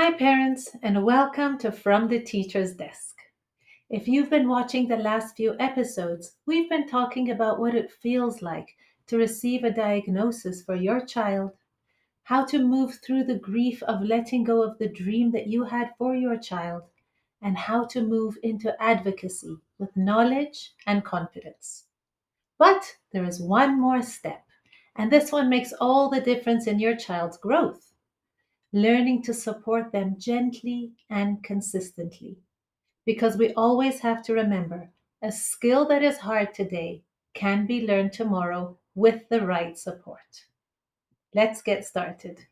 Hi, parents, and welcome to From the Teacher's Desk. If you've been watching the last few episodes, we've been talking about what it feels like to receive a diagnosis for your child, how to move through the grief of letting go of the dream that you had for your child, and how to move into advocacy with knowledge and confidence. But there is one more step, and this one makes all the difference in your child's growth: learning to support them gently and consistently. Because we always have to remember a skill that is hard today can be learned tomorrow with the right support. Let's get started.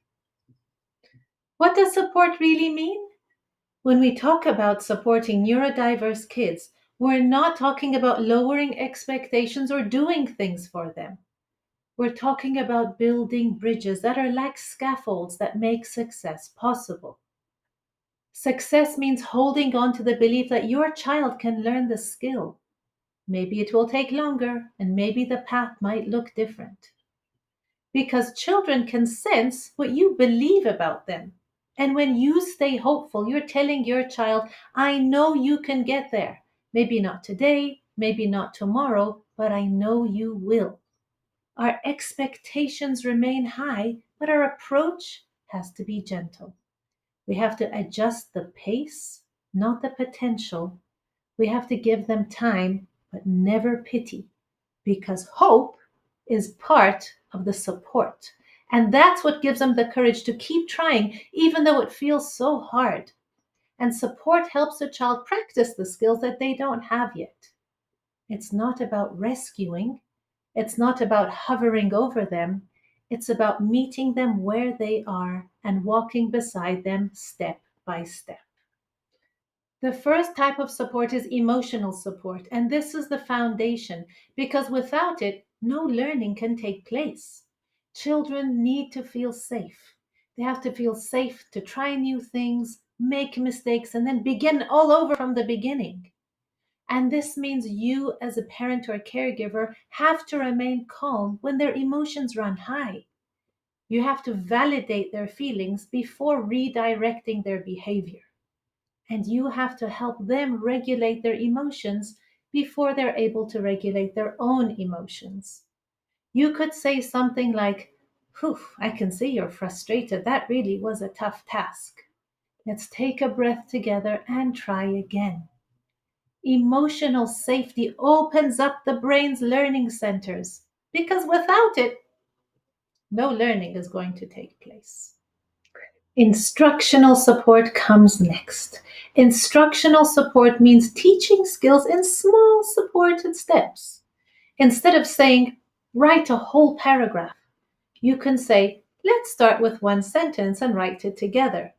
What does support really mean? When we talk about supporting neurodiverse kids, we're not talking about lowering expectations or doing things for them. We're talking about building bridges that are like scaffolds that make success possible. Success means holding on to the belief that your child can learn the skill. Maybe it will take longer, and maybe the path might look different. Because children can sense what you believe about them. And when you stay hopeful, you're telling your child, I know you can get there. Maybe not today, maybe not tomorrow, but I know you will. Our expectations remain high, but our approach has to be gentle. We have to adjust the pace, not the potential. We have to give them time, but never pity, because hope is part of the support. And that's what gives them the courage to keep trying, even though it feels so hard. And support helps a child practice the skills that they don't have yet. It's not about rescuing, it's not about hovering over them. It's about meeting them where they are and walking beside them step by step. The first type of support is emotional support, and this is the foundation because without it, no learning can take place. Children need to feel safe. They have to feel safe to try new things, make mistakes, and then begin all over from the beginning. And this means you, as a parent or caregiver, have to remain calm when their emotions run high. You have to validate their feelings before redirecting their behavior. And you have to help them regulate their emotions before they're able to regulate their own emotions. You could say something like, Whew, I can see you're frustrated. That really was a tough task. Let's take a breath together and try again. Emotional safety opens up the brain's learning centers because without it, no learning is going to take place. Instructional support comes next. Instructional support means teaching skills in small supported steps. Instead of saying, write a whole paragraph, you can say, let's start with one sentence and write it together.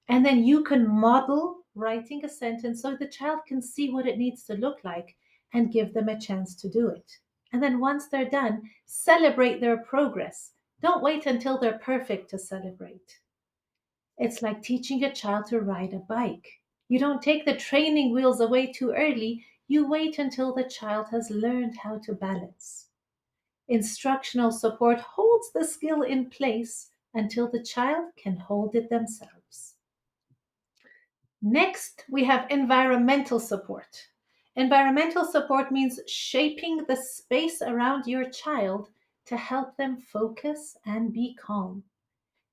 And then you can model writing a sentence so the child can see what it needs to look like and give them a chance to do it. And then once they're done, celebrate their progress. Don't wait until they're perfect to celebrate. It's like teaching a child to ride a bike. You don't take the training wheels away too early. You wait until the child has learned how to balance. Instructional support holds the skill in place until the child can hold it themselves. Next, we have environmental support. Environmental support means shaping the space around your child to help them focus and be calm.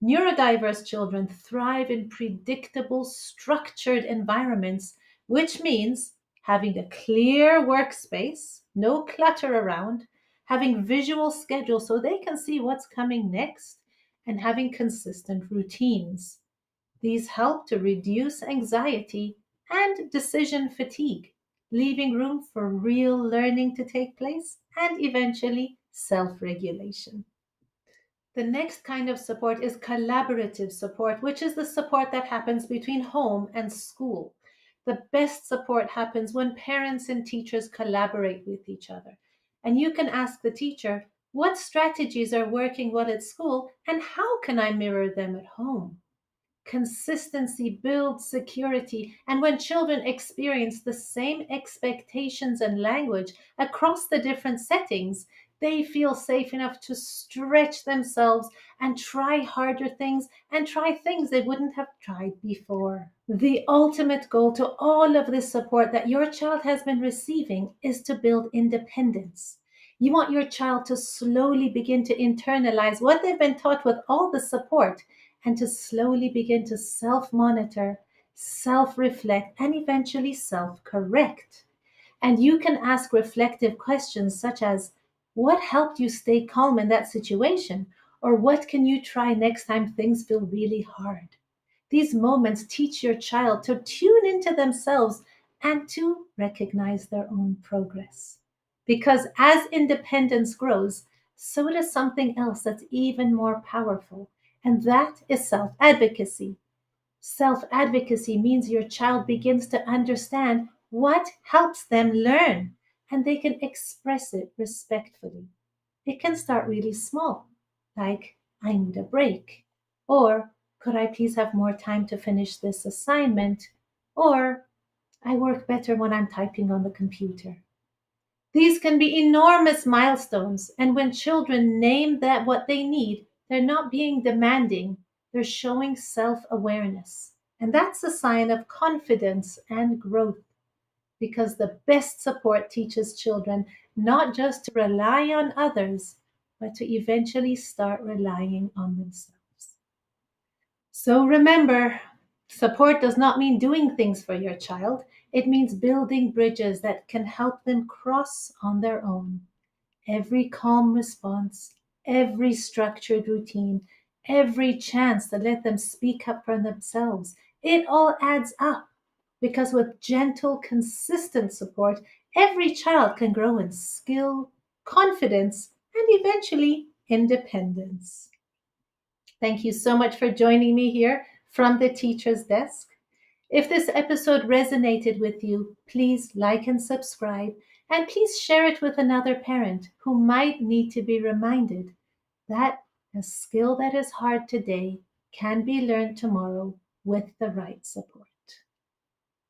Neurodiverse children thrive in predictable, structured environments, which means having a clear workspace, no clutter around, having visual schedules so they can see what's coming next, and having consistent routines. These help to reduce anxiety and decision fatigue, leaving room for real learning to take place and eventually self regulation. The next kind of support is collaborative support, which is the support that happens between home and school. The best support happens when parents and teachers collaborate with each other. And you can ask the teacher, what strategies are working well at school and how can I mirror them at home? Consistency builds security, and when children experience the same expectations and language across the different settings, They feel safe enough to stretch themselves and try harder things and try things they wouldn't have tried before. The ultimate goal to all of this support that your child has been receiving is to build independence. You want your child to slowly begin to internalize what they've been taught with all the support and to slowly begin to self monitor, self reflect, and eventually self correct. And you can ask reflective questions such as, what helped you stay calm in that situation? Or what can you try next time things feel really hard? These moments teach your child to tune into themselves and to recognize their own progress. Because as independence grows, so does something else that's even more powerful, and that is self advocacy. Self advocacy means your child begins to understand what helps them learn and they can express it respectfully. It can start really small, like, I need a break, or could I please have more time to finish this assignment, or I work better when I'm typing on the computer. These can be enormous milestones, and when children name that what they need, they're not being demanding, they're showing self-awareness. And that's a sign of confidence and growth because the best support teaches children not just to rely on others, but to eventually start relying on themselves. So remember, support does not mean doing things for your child. It means building bridges that can help them cross on their own. Every calm response, every structured routine, every chance to let them speak up for themselves, it all adds up. Because with gentle, consistent support, every child can grow in skill, confidence, and eventually independence. Thank you so much for joining me here from the teacher's desk. If this episode resonated with you, please like and subscribe, and please share it with another parent who might need to be reminded that a skill that is hard today can be learned tomorrow with the right support.